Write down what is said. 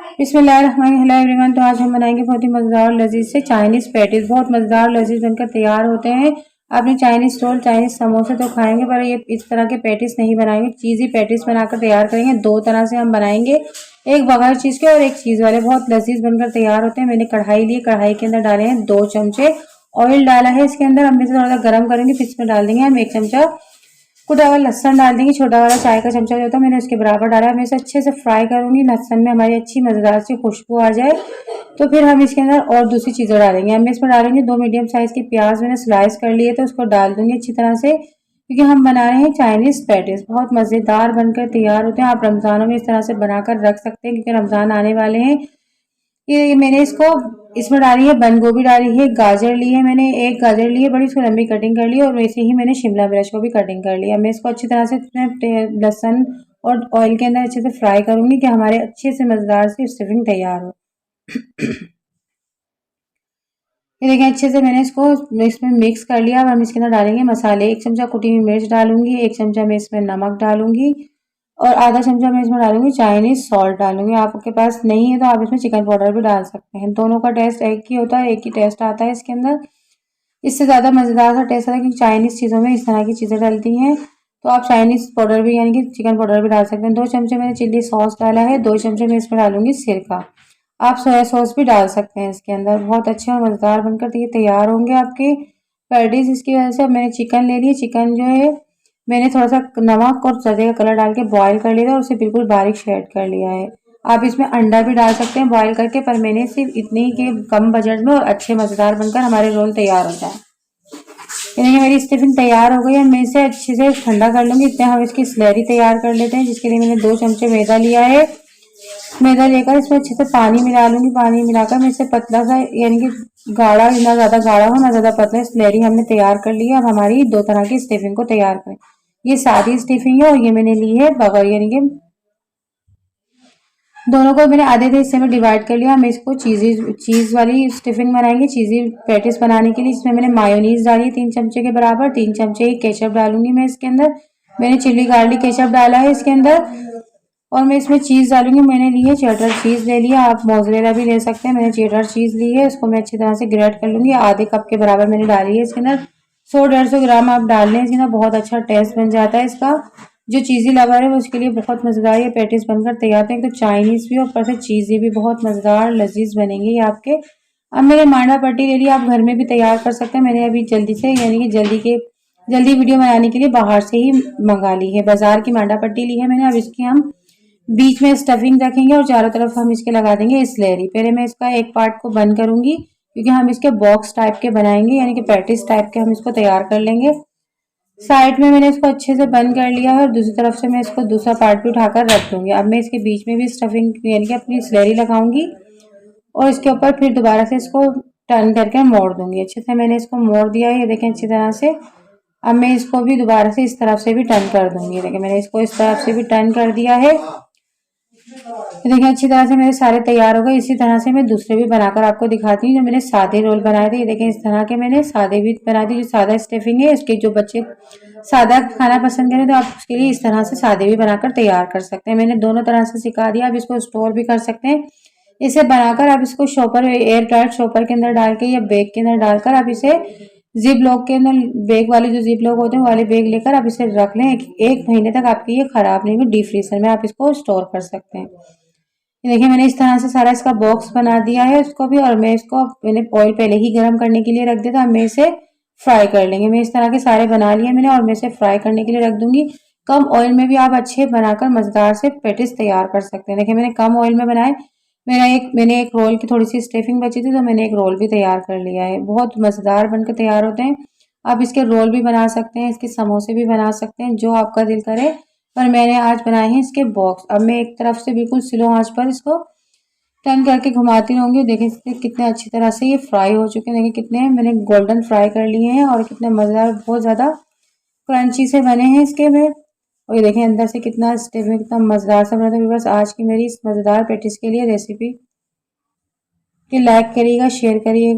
बिस्मिल्लाहिर्रहमानिर्रहीम। Hello everyone. तो आज हम बनाएंगे बहुत ही मज़ेदार और लजीज से चाइनीज़ पैटीज़। बहुत मज़ेदार और लजीज बनकर तैयार होते हैं। आपने चाइनीज़ रोल, चाइनीज़ समोसे तो खाएंगे, पर ये इस तरह के पैटीज़ नहीं बनाएंगे। चीज़ी पैटीज़ बनाकर तैयार करेंगे। दो तरह से हम बनाएंगे, एक बगैर चीज़ के और एक चीज़ वाले। बहुत लजीज बनकर तैयार होते हैं। मैंने कढ़ाई ली, कढ़ाई के अंदर डाले हैं 2 चमचे ऑयल डाला है इसके अंदर। हम इसे थोड़ा सा गर्म करेंगे, फिर इसमें डाल देंगे हम 1 चमचा कुटा हुआ लहसन डाल देंगे। छोटा वाला चाय का चमचा जो होता है मैंने उसके बराबर डाला है। मैं इसे अच्छे से फ्राई करूंगी। लहसन में हमारी अच्छी मजेदार सी खुशबू आ जाए तो फिर हम इसके अंदर और दूसरी चीजें डालेंगे। हम इसमें डालेंगे 2 मीडियम साइज की प्याज मैंने स्लाइस कर लिए तो उसको डाल दूंगी अच्छी तरह से, क्योंकि हम बना रहे हैं चाइनीज पैटीज। बहुत मजेदार बनकर तैयार होते हैं। आप रमजानों में इस तरह से बनाकर रख सकते हैं, क्योंकि रमजान आने वाले हैं। ये मैंने इसको इसमें डाली है बंद गोभी, डाली है गाजर ली है मैंने, एक गाजर ली है बड़ी, उसको लंबी कटिंग कर ली है, और वैसे ही मैंने शिमला मिर्च को भी कटिंग कर लिया। मैं इसको अच्छी तरह से लहसुन और ऑयल के अंदर अच्छे से फ्राई करूंगी कि हमारे अच्छे से मजेदार सी स्टफिंग तैयार हो। ये देखें अच्छे से मैंने इसको इसमें मिक्स कर लिया। अब हम इसके अंदर डालेंगे मसाले। 1 चमचा कुटी हुई मिर्च डालूंगी, 1 चमचा मैं इसमें नमक डालूंगी, और आधा चमचा मैं इसमें डालूंगी चाइनीज सॉल्ट डालूंगी। आपके पास नहीं है तो आप इसमें चिकन पाउडर भी डाल सकते हैं। दोनों का टेस्ट एक ही होता है, एक ही टेस्ट आता है इसके अंदर। इससे ज़्यादा मज़ेदार सा टेस्ट आता है, क्योंकि चाइनीज़ चीज़ों में इस तरह की चीज़ें डलती हैं। तो आप चाइनीज़ पाउडर भी यानी कि चिकन पाउडर भी डाल सकते हैं। 2 चमचे मैंने चिल्ली सॉस डाला है, 2 चमचे मैं इसमें डालूंगी सिरका। आप सोया सॉस भी डाल सकते हैं इसके अंदर। बहुत अच्छे और मज़ेदार बनकर ये तैयार होंगे आपके पैटीज। इसकी वजह से अब मैंने चिकन ले लिया। चिकन जो है मैंने थोड़ा सा नमक और सब्जी का कलर डाल के बॉईल कर लिया था और उसे बिल्कुल बारीक शेड कर लिया है। आप इसमें अंडा भी डाल सकते हैं बॉईल करके, पर मैंने सिर्फ इतनी के कम बजट में और अच्छे मज़ेदार बनकर हमारे रोल तैयार हो जाए। यानी मेरी स्टफिंग तैयार हो गई है। मैं इसे अच्छे से ठंडा कर लूंगी। इतने हम इसकी स्लैरी तैयार कर लेते हैं, जिसके लिए मैंने 2 चमचे मैदा लिया है। मैदा लेकर इसमें अच्छे से पानी मिला लूंगी। पानी मिलाकर मैं इसे पतला सा यानी कि गाढ़ा, ना ज्यादा गाढ़ा हो ना ज्यादा पतला, स्लैरी हमने तैयार कर ली है। अब हमारी 2 तरह की स्टफिंग को तैयार करें। ये सादी स्टफिंग है और ये मैंने ली है बगर, यानी कि दोनों को मैंने आधे आधे हिस्से में डिवाइड कर लिया। हम इसको चीज़ वाली स्टफिंग बनाएंगे, चीज़ी पैटीज बनाने के लिए। इसमें मैंने मायोनीज डाली 3 चमचे के बराबर, 3 चमचे केचप डालूंगी मैं इसके अंदर। मैंने चिल्ली गार्लिक केचप डाला है इसके अंदर, और मैं इसमें चीज़ डालूंगी। मैंने ली है चेडर चीज़ ले लिया, आप मोज़रेला भी ले सकते हैं। मैंने चेडर चीज़ ली है, उसको मैं अच्छी तरह से ग्रेट कर लूंगी। आधे कप के बराबर मैंने डाली है इसके अंदर। 100-150 ग्राम आप डाल लें, इसके अंदर बहुत अच्छा टेस्ट बन जाता है इसका। जो चीज़ी लवर है वो उसके लिए बहुत मज़ेदार ये पैटीज बनकर तैयार हैं। तो चाइनीज़ भी और ऊपर से चीज़ी भी बहुत मज़ेदार लजीज बनेंगे ये आपके। अब मैंने मांडा पट्टी ले ली, आप घर में भी तैयार कर सकते हैं। मैंने अभी जल्दी से यानी कि जल्दी वीडियो बनाने के लिए बाहर से ही मंगा ली है, बाजार की मांडा पट्टी ली है मैंने। अब इसकी हम बीच में स्टफिंग रखेंगे और चारों तरफ हम इसके लगा देंगे स्लैरी। पहले मैं इसका एक पार्ट को बंद करूंगी, क्योंकि हम इसके बॉक्स टाइप के बनाएंगे, यानी कि पैटीज टाइप के हम इसको तैयार कर लेंगे। साइड में मैंने इसको अच्छे से बंद कर लिया है और दूसरी तरफ से मैं इसको दूसरा पार्ट भी उठाकर रख दूंगी। अब मैं इसके बीच में भी स्टफिंग यानी कि अपनी स्लैरी लगाऊंगी और इसके ऊपर फिर दोबारा से इसको टर्न करके मोड़ दूंगी। अच्छे से मैंने इसको मोड़ दिया है, ये देखें अच्छी तरह से। अब मैं इसको भी दोबारा से इस तरफ से भी टर्न कर दूंगी। देखिए मैंने इसको इस तरफ से भी टर्न कर दिया है। देखिए अच्छी तरह से मेरे सारे तैयार हो गए। इसी तरह से मैं दूसरे भी बनाकर आपको दिखाती हूँ। जो मैंने सादे रोल बनाए थे, ये देखें इस तरह के मैंने सादे भी बना दिए। जो सादा स्टफिंग है उसके, जो बच्चे सादा खाना पसंद करें तो आप उसके लिए इस तरह से सादे भी बनाकर तैयार कर सकते हैं। मैंने दोनों तरह से सिखा दिया। आप इसको स्टोर भी कर सकते हैं। इसे बनाकर आप इसको शॉपर, एयर टाइट शॉपर के अंदर डाल के या बैग के अंदर डालकर आप इसे जिप लॉक के अंदर, बैग वाले जो जिप लॉक होते हैं वाले बैग लेकर आप इसे रख लें। एक महीने तक आपकी ये खराब नहीं होगी। डीप फ्रीजर में आप इसको स्टोर कर सकते हैं। देखिए मैंने इस तरह से सारा इसका बॉक्स बना दिया है उसको भी, और मैंने ऑयल पहले ही गर्म करने के लिए रख दिया था। अब मैं इसे फ्राई कर लेंगे। मैं इस तरह के सारे बना लिए मैंने, और मैं इसे फ्राई करने के लिए रख दूंगी। कम ऑयल में भी आप अच्छे बनाकर मजेदार से पेटिस तैयार कर सकते हैं। देखिए मैंने कम ऑयल में बनाए। मैंने एक रोल की थोड़ी सी स्टफिंग बची थी, तो मैंने एक रोल भी तैयार कर लिया है। बहुत मजेदार बनकर तैयार होते हैं। आप इसके रोल भी बना सकते हैं, इसके समोसे भी बना सकते हैं, जो आपका दिल करे। पर मैंने आज बनाए हैं इसके बॉक्स। अब मैं एक तरफ से बिल्कुल स्लो आंच पर इसको टर्न करके घुमाती रहूंगी। देखें कितने अच्छी तरह से ये फ्राई हो चुके हैं। देखिए कितने मैंने गोल्डन फ्राई कर लिए हैं और कितने मजेदार, बहुत ज्यादा क्रंची से बने हैं इसके में। और ये देखें अंदर से कितना स्टेप में कितना मजेदार सा बना था। बस आज की मेरी इस मजेदार पेटिस के लिए रेसिपी लाइक करिएगा, शेयर करिएगा।